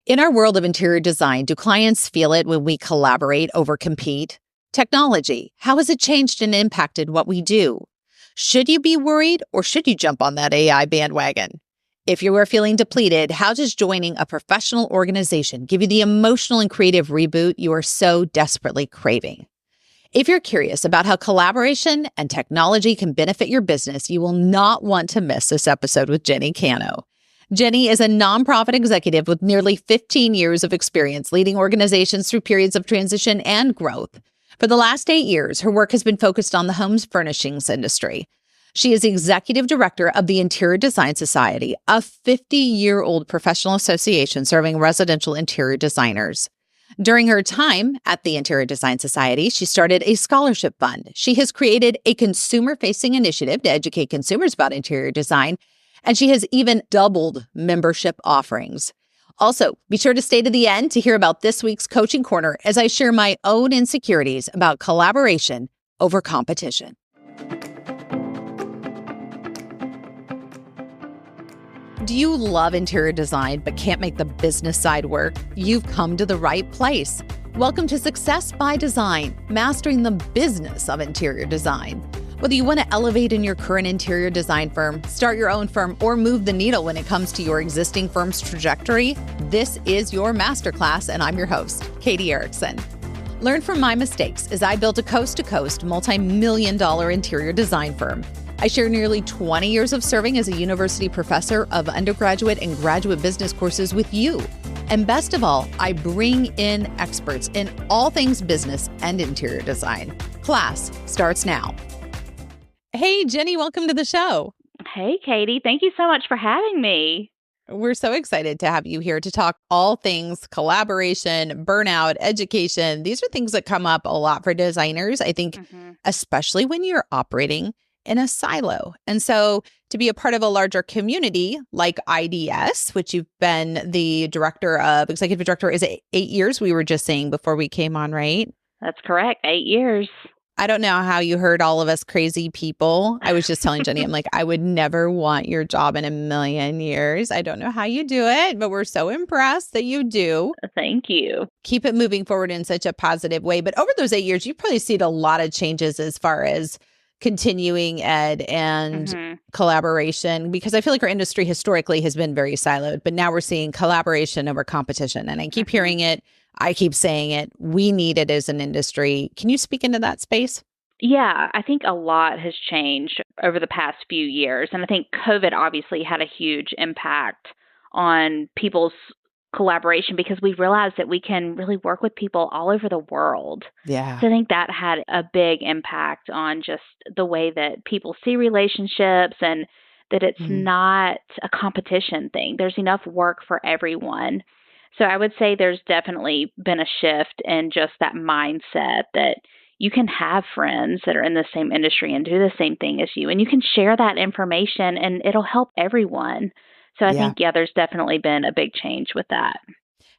In our world of interior design, do clients feel it when we collaborate over compete? Technology, how has it changed and impacted what we do? Should you be worried or should you jump on that AI bandwagon? If you are feeling depleted, how does joining a professional organization give you the emotional and creative reboot you are so desperately craving? If you're curious about how collaboration and technology can benefit your business, you will not want to miss this episode with Jenny Cano. Jenny is a nonprofit executive with nearly 15 years of experience leading organizations through periods of transition and growth. For the last 8 years, her work has been focused on the home furnishings industry. She is the executive director of the Interior Design Society, a 50-year-old professional association serving residential interior designers. During her time at the Interior Design Society, she started a scholarship fund. She has created a consumer-facing initiative to educate consumers about interior design, and she has even doubled membership offerings. Also, be sure to stay to the end to hear about this week's Coaching Corner as I share my own insecurities about collaboration over competition. Do you love interior design but can't make the business side work? You've come to the right place. Welcome to Success by Design, mastering the business of interior design. Whether you want to elevate in your current interior design firm, start your own firm, or move the needle when it comes to your existing firm's trajectory, this is your masterclass, and I'm your host, Katie Erickson. Learn from my mistakes as I built a coast-to-coast, multi-million-dollar interior design firm. I share nearly 20 years of serving as a university professor of undergraduate and graduate business courses with you. And best of all, I bring in experts in all things business and interior design. Class starts now. Hey, Jenny, welcome to the show. Hey, Katie. Thank you so much for having me. We're so excited to have you here to talk all things collaboration, burnout, education. These are things that come up a lot for designers, I think, especially when you're operating in a silo. And so to be a part of a larger community like IDS, which you've been the executive director, is it 8 years? We were just saying before we came on, right? That's correct. 8 years. I don't know how you heard all of us crazy people. I was just telling Jenny, I'm like, I would never want your job in a million years. I don't know how you do it, but we're so impressed that you do. Thank you. Keep it moving forward in such a positive way. But over those 8 years, you've probably seen a lot of changes as far as continuing ed and collaboration, because I feel like our industry historically has been very siloed, but now we're seeing collaboration over competition. And I keep hearing it. I keep saying it. We need it as an industry. Can you speak into that space? Yeah, I think a lot has changed over the past few years. And I think COVID obviously had a huge impact on people's collaboration because we realized that we can really work with people all over the world. Yeah. So I think that had a big impact on just the way that people see relationships and that it's not a competition thing. There's enough work for everyone. So I would say there's definitely been a shift in just that mindset that you can have friends that are in the same industry and do the same thing as you, and you can share that information and it'll help everyone. So I think, there's definitely been a big change with that.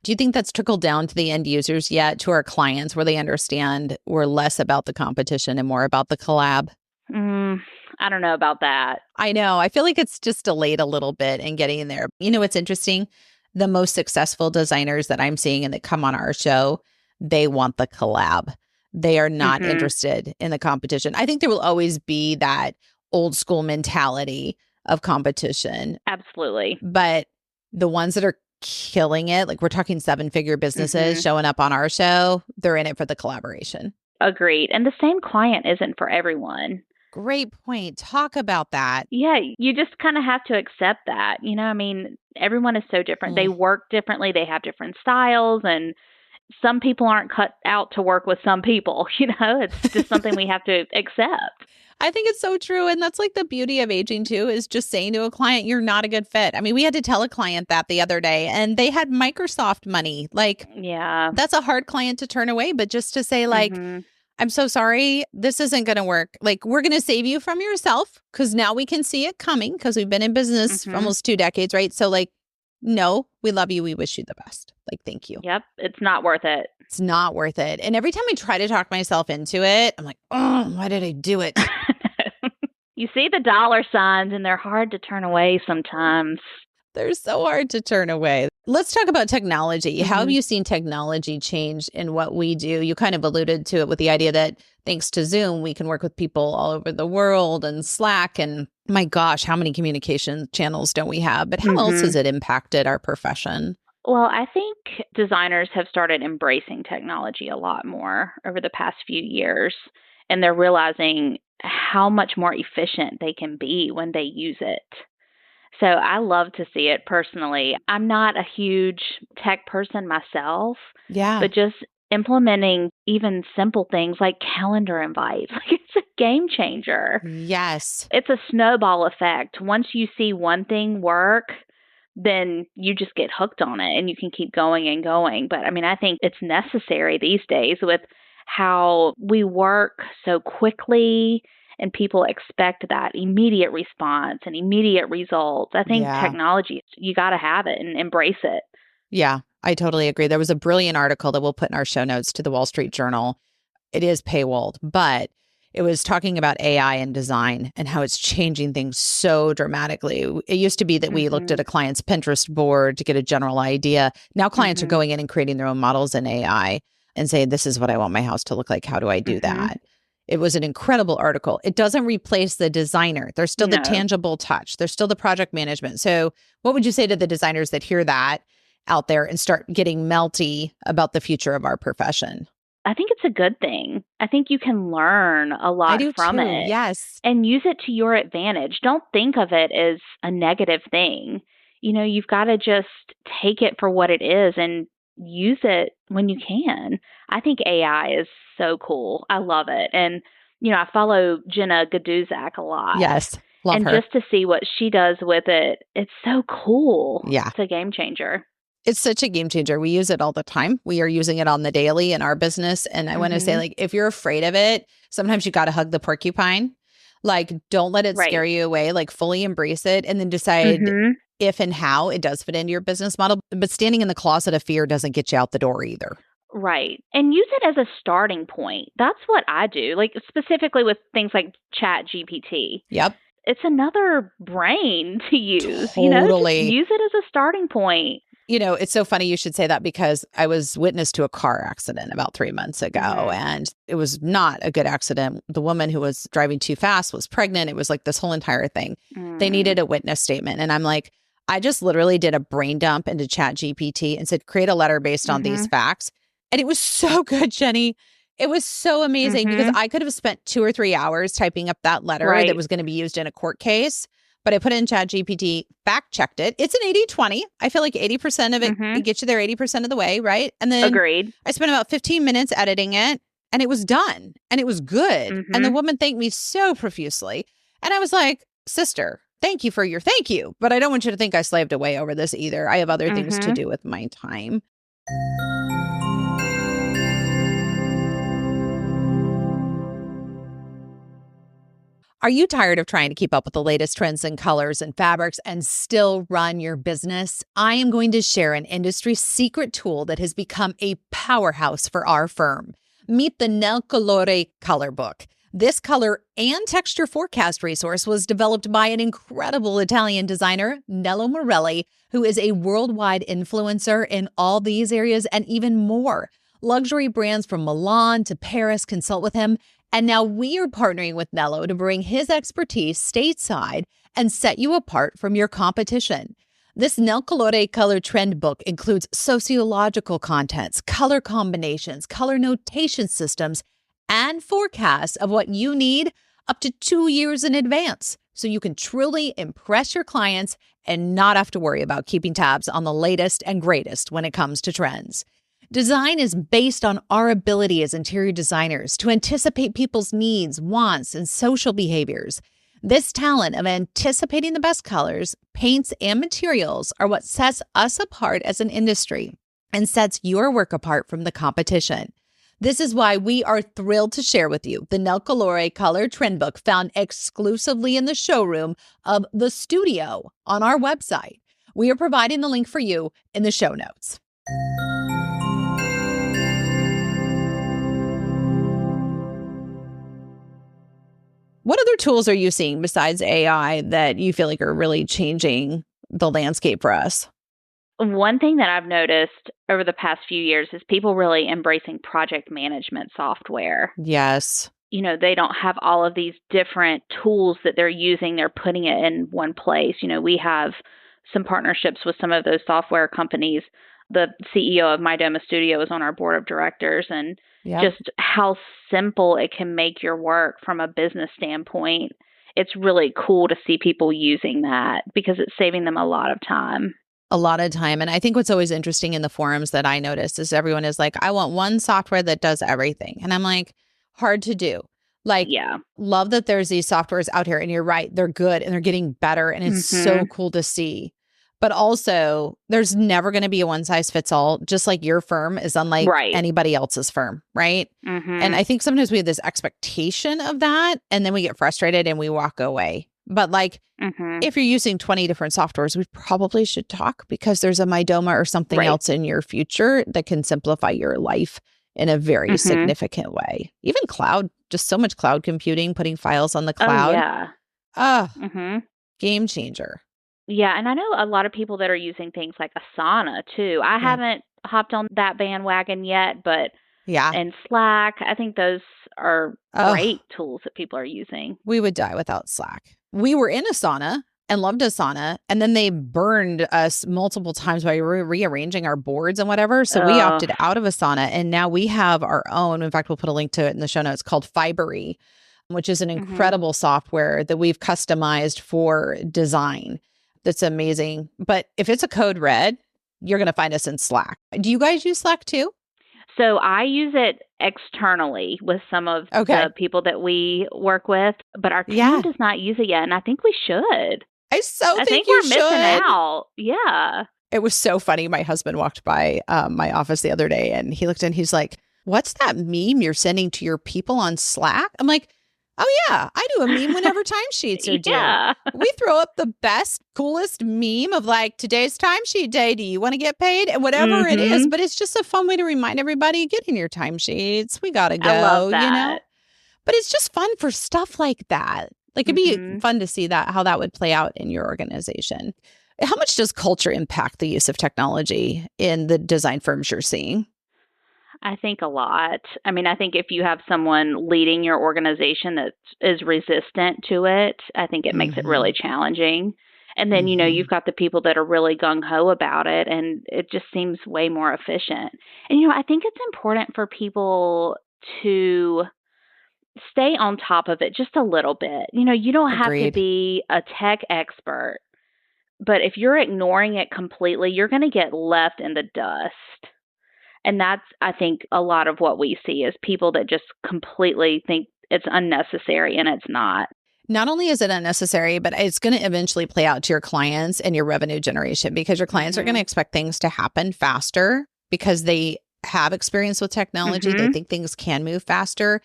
Do you think that's trickled down to the end users yet, to our clients, where they understand we're less about the competition and more about the collab? I don't know about that. I know. I feel like it's just delayed a little bit in getting in there. You know, what's interesting? The most successful designers that I'm seeing and that come on our show, they want the collab. They are not interested in the competition. I think there will always be that old school mentality of competition. Absolutely. But the ones that are killing it, like we're talking 7-figure businesses showing up on our show, they're in it for the collaboration. Agreed. And the same client isn't for everyone. Great point. Talk about that. Yeah, you just kind of have to accept that. You know, I mean, everyone is so different. They work differently. They have different styles, and some people aren't cut out to work with some people. You know, it's just something we have to accept. I think it's so true. And that's like the beauty of aging too, is just saying to a client, you're not a good fit. I mean, we had to tell a client that the other day, and they had Microsoft money. Like, that's a hard client to turn away. But just to say like, I'm so sorry, this isn't going to work. Like, we're going to save you from yourself because now we can see it coming because we've been in business for almost 2 decades, right? So like, no, we love you. We wish you the best. Like, thank you. Yep. It's not worth it. It's not worth it. And every time I try to talk myself into it, I'm like, oh, why did I do it? You see the dollar signs and they're hard to turn away sometimes. They're so hard to turn away. Let's talk about technology. How have you seen technology change in what we do? You kind of alluded to it with the idea that thanks to Zoom, we can work with people all over the world and Slack. And my gosh, how many communication channels don't we have? But how else has it impacted our profession? Well, I think designers have started embracing technology a lot more over the past few years, and they're realizing how much more efficient they can be when they use it. So I love to see it personally. I'm not a huge tech person myself, Yeah. but just implementing even simple things like calendar invites, like it's a game changer. Yes. It's a snowball effect. Once you see one thing work, then you just get hooked on it and you can keep going and going. But I mean, I think it's necessary these days with how we work so quickly and people expect that immediate response and immediate results. I think Yeah. technology, you got to have it and embrace it. Yeah, I totally agree. There was a brilliant article that we'll put in our show notes to the Wall Street Journal. It is paywalled, but it was talking about AI and design and how it's changing things so dramatically. It used to be that we looked at a client's Pinterest board to get a general idea. Now clients are going in and creating their own models in AI and saying, this is what I want my house to look like. How do I do that? It was an incredible article. It doesn't replace the designer. There's still the No. tangible touch. There's still the project management. So what would you say to the designers that hear that out there and start getting melty about the future of our profession? I think it's a good thing. I think you can learn a I lot do from too. it Yes. and use it to your advantage. Don't think of it as a negative thing. You know, you've got to just take it for what it is and use it when you can. I think AI is so cool. I love it. And, you know, I follow Jenna Gaduzak a lot. Yes. Love And her. just to see what she does with it, it's so cool. Yeah. It's a game changer. It's such a game changer. We use it all the time. We are using it on the daily in our business. And I want to say, like, if you're afraid of it, sometimes you got to hug the porcupine. Like, don't let it scare Right. you away. Like, fully embrace it and then decide if and how it does fit into your business model. But standing in the closet of fear doesn't get you out the door either. Right. And use it as a starting point. That's what I do. Like specifically with things like Chat GPT. Yep. It's another brain to use, you know, just Totally. use it as a starting point. You know, it's so funny you should say that because I was witness to a car accident about 3 months ago, and it was not a good accident. The woman who was driving too fast was pregnant. It was like this whole entire thing. They needed a witness statement. And I'm like, I just literally did a brain dump into Chat GPT and said, create a letter based on these facts. And it was so good, Jenny. It was so amazing because I could have spent 2 or 3 hours typing up that letter that was going to be used in a court case. But I put it in Chat GPT, fact checked it. It's an 80-20. I feel like 80% of it gets you there 80% of the way, right? And then Agreed. I spent about 15 minutes editing it and it was done and it was good. And the woman thanked me so profusely. And I was like, sister, thank you for your thank you. But I don't want you to think I slaved away over this either. I have other things to do with my time. Are you tired of trying to keep up with the latest trends in colors and fabrics and still run your business? I am going to share an industry secret tool that has become a powerhouse for our firm. Meet the Nel Colore Color Book. This color and texture forecast resource was developed by an incredible Italian designer, Nello Morelli, who is a worldwide influencer in all these areas and even more. Luxury brands from Milan to Paris consult with him. And now we are partnering with Nello to bring his expertise stateside and set you apart from your competition. This Nel Colore Color Trend Book includes sociological contents, color combinations, color notation systems, and forecasts of what you need up to 2 years in advance, so you can truly impress your clients and not have to worry about keeping tabs on the latest and greatest when it comes to trends. Design is based on our ability as interior designers to anticipate people's needs, wants, and social behaviors. This talent of anticipating the best colors, paints, and materials are what sets us apart as an industry and sets your work apart from the competition. This is why we are thrilled to share with you the Nel Colore Color Trend Book found exclusively in the showroom of The Studio on our website. We are providing the link for you in the show notes. What other tools are you seeing besides AI that you feel like are really changing the landscape for us. One thing that I've noticed over the past few years is people really embracing project management software. Yes. They don't have all of these different tools that they're using. They're putting it in one place. We have some partnerships with some of those software companies. The CEO of My Doma Studio is on our board of directors, and Yep. just how simple it can make your work from a business standpoint. It's really cool to see people using that because it's saving them a lot of time. A lot of time. And I think what's always interesting in the forums that I notice is everyone is like, I want one software that does everything. And I'm like, hard to do. Like, Yeah. love that there's these softwares out here. And you're right, they're good and they're getting better. And it's so cool to see. But also, there's never going to be a one size fits all, just like your firm is unlike anybody else's firm. Right. And I think sometimes we have this expectation of that. And then we get frustrated and we walk away. But like, if you're using 20 different softwares, we probably should talk because there's a MyDoma or something else in your future that can simplify your life in a very significant way. Even cloud, just so much cloud computing, putting files on the cloud. Oh, yeah. Game changer. Yeah. And I know a lot of people that are using things like Asana too. I haven't hopped on that bandwagon yet, but and Slack, I think those are great tools that people are using. We would die without Slack. We were in Asana and loved Asana, and then they burned us multiple times by rearranging our boards and whatever. So we opted out of Asana, and now we have our own. In fact, we'll put a link to it in the show notes, called Fibery, which is an incredible software that we've customized for design. That's amazing. But if it's a code red, you're going to find us in Slack. Do you guys use Slack too? So I use it externally with some of the people that we work with, but our team does not use it yet, and I think we should. I think we're missing out. Yeah. It was so funny. My husband walked by my office the other day, and he looked in, he's like, what's that meme you're sending to your people on Slack? I'm like, oh yeah, I do a meme whenever timesheets are due. We throw up the best, coolest meme of like, today's timesheet day. Do you want to get paid? And whatever it is, but it's just a fun way to remind everybody, get in your timesheets. We got to go, I love that. But it's just fun for stuff like that. Like it'd be fun to see how that would play out in your organization. How much does culture impact the use of technology in the design firms you're seeing? I think a lot. I mean, I think if you have someone leading your organization that is resistant to it, I think it makes it really challenging. And then, you've got the people that are really gung-ho about it, and it just seems way more efficient. And, I think it's important for people to stay on top of it just a little bit. You don't have to be a tech expert, but if you're ignoring it completely, you're going to get left in the dust. And that's, I think, a lot of what we see is people that just completely think it's unnecessary, and it's not. Not only is it unnecessary, but it's going to eventually play out to your clients and your revenue generation, because your clients are going to expect things to happen faster because they have experience with technology. They think things can move faster.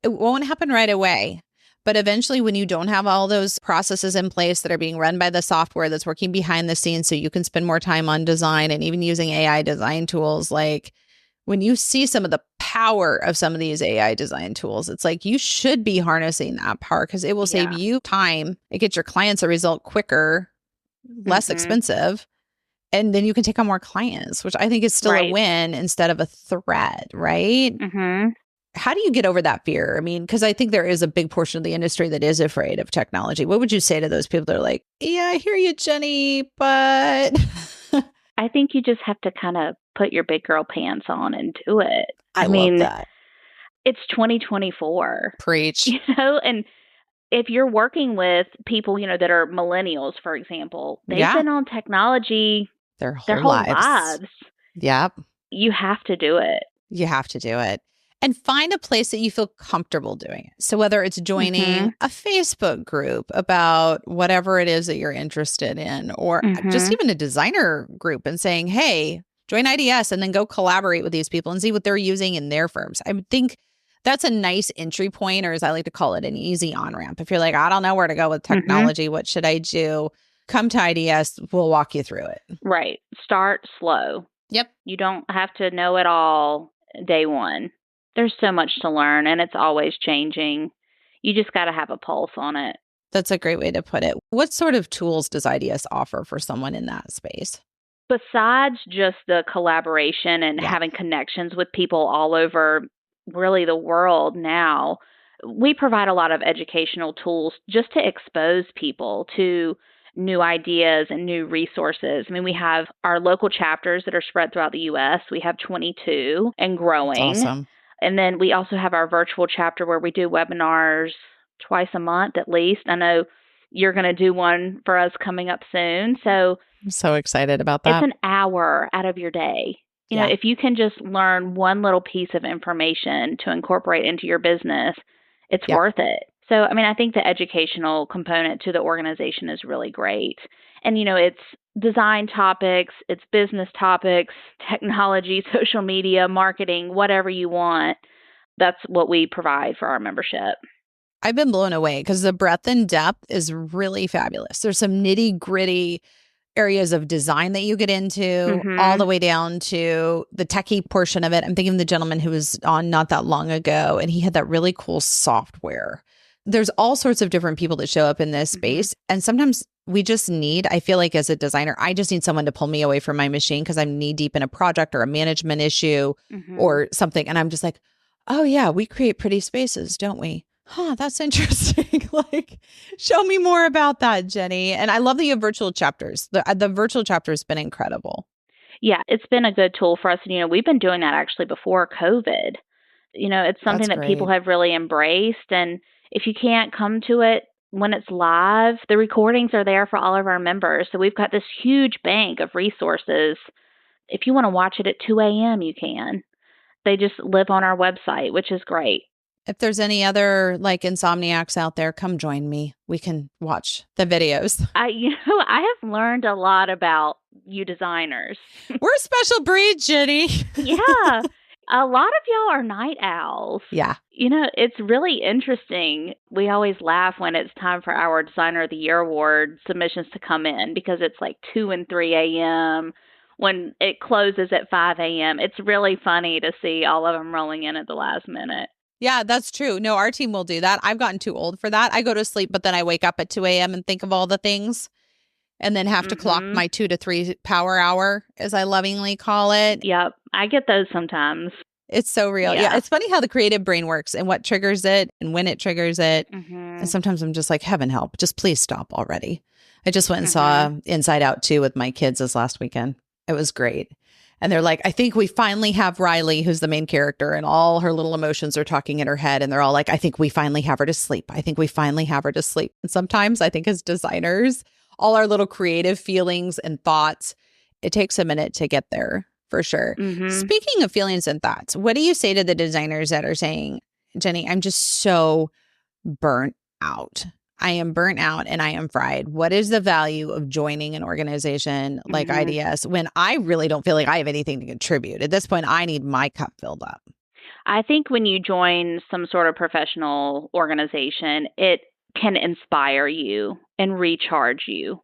It won't happen right away. But eventually, when you don't have all those processes in place that are being run by the software that's working behind the scenes, so you can spend more time on design and even using AI design tools, like when you see some of the power of some of these AI design tools, it's like you should be harnessing that power because it will save you time. It gets your clients a result quicker, less expensive, and then you can take on more clients, which I think is still a win instead of a threat, right? How do you get over that fear? I mean, because I think there is a big portion of the industry that is afraid of technology. What would you say to those people that are like, yeah, I hear you, Jenny, but... I think you just have to kind of put your big girl pants on and do it. I mean, love that. It's 2024. Preach. And if you're working with people, that are millennials, for example, they've been on technology their whole lives. Yep. You have to do it. You have to do it. And find a place that you feel comfortable doing it. So whether it's joining a Facebook group about whatever it is that you're interested in, or just even a designer group and saying, hey, join IDS and then go collaborate with these people and see what they're using in their firms. I would think that's a nice entry point, or as I like to call it, an easy on-ramp. If you're like, I don't know where to go with technology, what should I do? Come to IDS. We'll walk you through it. Right. Start slow. Yep. You don't have to know it all day one. There's so much to learn, and it's always changing. You just got to have a pulse on it. That's a great way to put it. What sort of tools does IDS offer for someone in that space? Besides just the collaboration and Yeah. having connections with people all over really the world now, we provide a lot of educational tools just to expose people to new ideas and new resources. I mean, we have our local chapters that are spread throughout the US. We have 22 and That's growing. awesome. And then we also have our virtual chapter where we do webinars twice a month at least. I know you're going to do one for us coming up soon. So I'm so excited about it's that. an hour out of your day. You know, Yeah. if you can just learn one little piece of information to incorporate into your business, it's Yeah. worth it. So, I mean, I think the educational component to the organization is really great. And, you know, it's design topics, it's business topics, technology, social media, marketing, whatever you want. That's what we provide for our membership. I've been blown away because the breadth and depth is really fabulous. There's some nitty gritty areas of design that you get into, all the Mhm. way down to the techie portion of it. I'm thinking of the gentleman who was on not that long ago, and he had that really cool software. There's all sorts of different people that show up in this Mhm. space. And sometimes we just need, I feel like as a designer, I just need someone to pull me away from my machine because I'm knee deep in a project or a management issue Mhm. or something. And I'm just like, oh, yeah, we create pretty spaces, don't we? Huh, that's interesting. Like, show me more about that, Jenny. And I love that you have virtual chapters. The virtual chapter has been incredible. Yeah, it's been a good tool for us. And, you know, we've been doing that actually before COVID. You know, it's something That's that people great. have really embraced. And if you can't come to it when it's live, the recordings are there for all of our members. So we've got this huge bank of resources. If you want to watch it at 2 a.m., you can. They just live on our website, which is great. If there's any other like insomniacs out there, come join me. We can watch the videos. I have learned a lot about you designers. We're a special breed, Jenny. Yeah. A lot of y'all are night owls. Yeah. You know, it's really interesting. We always laugh when it's time for our Designer of the Year award submissions to come in because it's like 2 and 3 a.m. when it closes at 5 a.m. It's really funny to see all of them rolling in at the last minute. Yeah, that's true. No, our team will do that. I've gotten too old for that. I go to sleep, but then I wake up at 2 a.m. and think of all the things and then have to clock Mhm. my 2 to 3 power hour, as I lovingly call it. Yep. I get those sometimes. It's so real. Yeah. Yeah. It's funny how the creative brain works and what triggers it and when it triggers it. And Mhm. sometimes I'm just like, heaven help, just please stop already. I just went and Mhm. saw Inside Out 2 with my kids this last weekend. It was great. And they're like, I think we finally have Riley, who's the main character, and all her little emotions are talking in her head. And they're all like, I think we finally have her to sleep. I think we finally have her to sleep. And sometimes I think as designers, all our little creative feelings and thoughts, it takes a minute to get there for sure. Mhm. Speaking of feelings and thoughts, what do you say to the designers that are saying, Jenny, I'm just so burnt out? I am burnt out and I am fried. What is the value of joining an organization like Mhm. IDS when I really don't feel like I have anything to contribute? At this point, I need my cup filled up. I think when you join some sort of professional organization, it can inspire you and recharge you.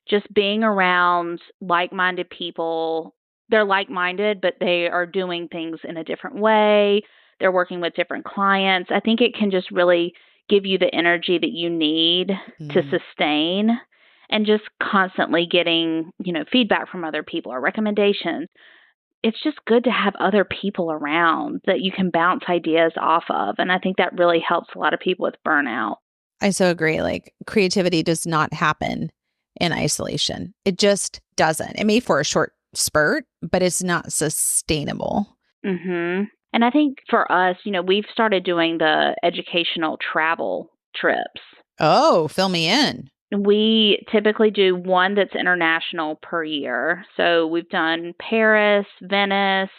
Just being around like minded people, they're like minded, but they are doing things in a different way. They're working with different clients. I think it can just really give you the energy that you need to Mm. sustain and just constantly getting, you know, feedback from other people or recommendations. It's just good to have other people around that you can bounce ideas off of. And I think that really helps a lot of people with burnout. I so agree. Like creativity does not happen in isolation. It just doesn't. It may for a short spurt, but it's not sustainable. Mhm. And I think for us, you know, we've started doing the educational travel trips. Oh, fill me in. We typically do one that's international per year. So we've done Paris, Venice,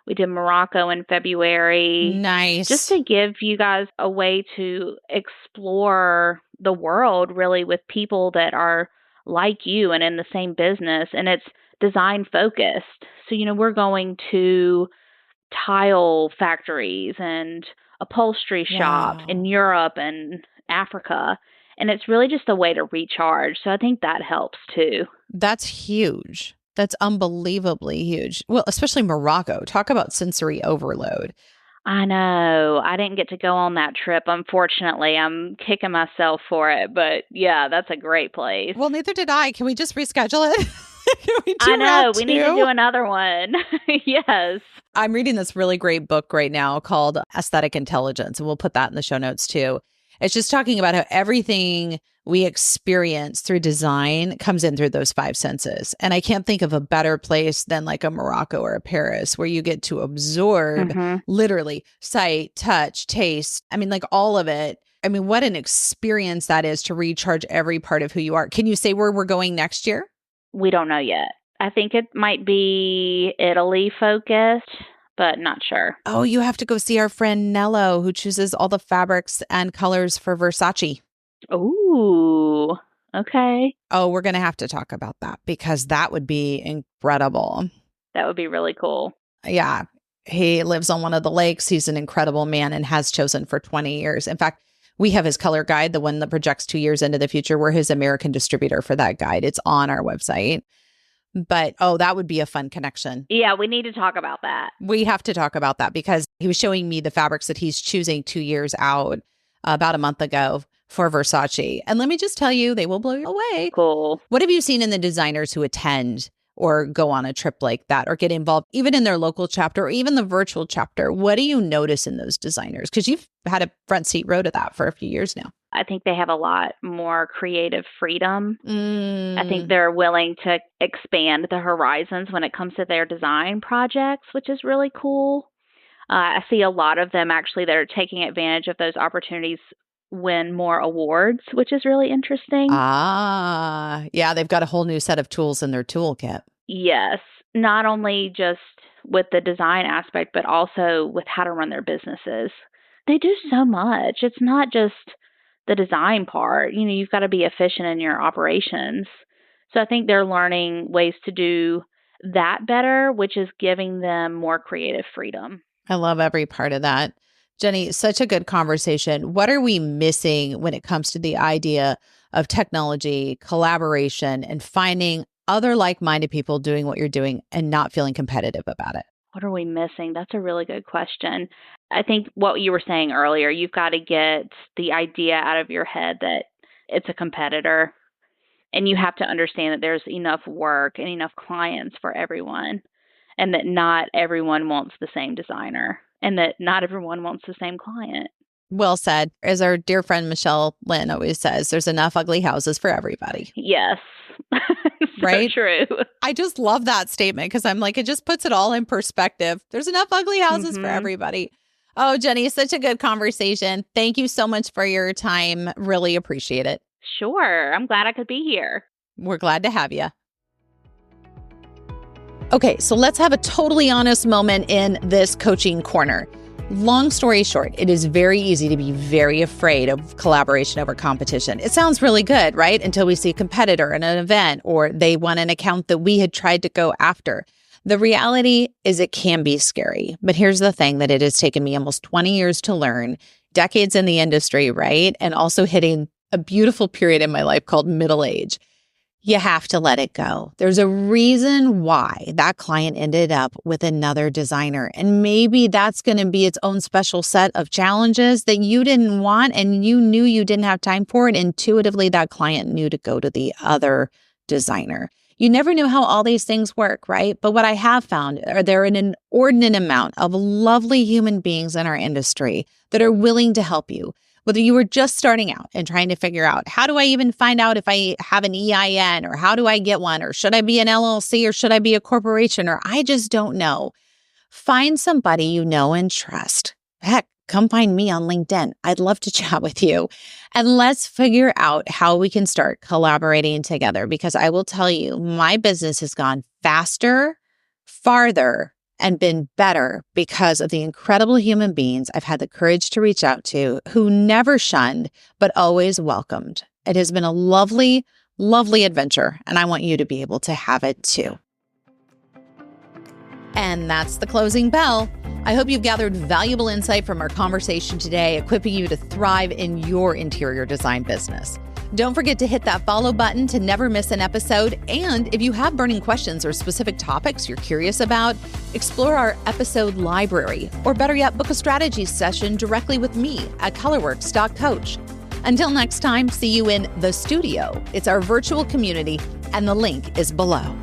we did Morocco in February, just Nice. to give you guys a way to explore the world really with people that are like you and in the same business. And it's design focused. So, you know, we're going to tile factories and upholstery shops in Wow. Europe and Africa. And it's really just a way to recharge. So I think that helps too. That's huge. That's unbelievably huge. Well, especially Morocco. Talk about sensory overload. I know. I didn't get to go on that trip, unfortunately. I'm kicking myself for it, but yeah, that's a great place. Well, neither did I. Can we just reschedule it? Can we do I know. round We need to do two? another one. Yes. I'm reading this really great book right now called Aesthetic Intelligence, and we'll put that in the show notes too. It's just talking about how everything we experience through design comes in through those five senses. And I can't think of a better place than like a Morocco or a Paris where you get to absorb literally sight, touch, taste. I mean, like all of it. I mean, what an experience that is to recharge every part of who you are. Can you say where we're going next year? We don't know yet. I think it might be Italy focused, but not sure. Oh, you have to go see our friend Nello, who chooses all the fabrics and colors for Versace. Ooh, okay. Oh, we're going to have to talk about that because that would be incredible. That would be really cool. Yeah. He lives on one of the lakes. He's an incredible man and has chosen for 20 years. In fact, we have his color guide, the one that projects 2 years into the future. We're his American distributor for that guide. It's on our website. But, oh, that would be a fun connection. Yeah, we need to talk about that. We have to talk about that because he was showing me the fabrics that he's choosing 2 years out about a month ago for Versace. And let me just tell you, they will blow you away. Cool. What have you seen in the designers who attend or go on a trip like that or get involved even in their local chapter or even the virtual chapter? What do you notice in those designers? Because you've had a front seat row to that for a few years now. I think they have a lot more creative freedom. I think Mm. they're willing to expand the horizons when it comes to their design projects, which is really cool. I see a lot of them actually that are taking advantage of those opportunities win more awards, which is really interesting. Yeah, they've got a whole new set of tools in their toolkit. Yes, not only just with the design aspect, but also with how to run their businesses. They do so much. It's not just the design part. You know, you've got to be efficient in your operations. So I think they're learning ways to do that better, which is giving them more creative freedom. I love every part of that. Jenny, such a good conversation. What are we missing when it comes to the idea of technology, collaboration, and finding other like-minded people doing what you're doing and not feeling competitive about it? What are we missing? That's a really good question. I think what you were saying earlier, you've got to get the idea out of your head that it's a competitor, and you have to understand that there's enough work and enough clients for everyone, and that not everyone wants the same designer, and that not everyone wants the same client. Well said. As our dear friend Michelle Lynn always says, there's enough ugly houses for everybody. Yes. So right? true. I just love that statement because I'm like, it just puts it all in perspective. There's enough ugly houses for everybody. Oh, Jenny, such a good conversation. Thank you so much for your time. Really appreciate it. Sure. I'm glad I could be here. We're glad to have you. Okay, so let's have a totally honest moment in this coaching corner. Long story short, it is very easy to be very afraid of collaboration over competition. It sounds really good, right? Until we see a competitor in an event or they want an account that we had tried to go after. The reality is it can be scary. But here's the thing that it has taken me almost 20 years to learn, decades in the industry, right? And also hitting a beautiful period in my life called middle age. You have to let it go. There's a reason why that client ended up with another designer. And maybe that's going to be its own special set of challenges that you didn't want and you knew you didn't have time for. And intuitively, that client knew to go to the other designer. You never know how all these things work, right? But what I have found are there an inordinate amount of lovely human beings in our industry that are willing to help you. Whether you were just starting out and trying to figure out, how do I even find out if I have an EIN or how do I get one? Or should I be an LLC or should I be a corporation? Or I just don't know. Find somebody you know and trust. Heck, come find me on LinkedIn. I'd love to chat with you. And let's figure out how we can start collaborating together because I will tell you, my business has gone faster, farther, and been better because of the incredible human beings I've had the courage to reach out to who never shunned, but always welcomed. It has been a lovely, lovely adventure, and I want you to be able to have it too. And that's the closing bell. I hope you've gathered valuable insight from our conversation today, equipping you to thrive in your interior design business. Don't forget to hit that follow button to never miss an episode. And if you have burning questions or specific topics you're curious about, explore our episode library, or better yet, book a strategy session directly with me at colorworks.coach. Until next time, see you in the studio. It's our virtual community, and the link is below.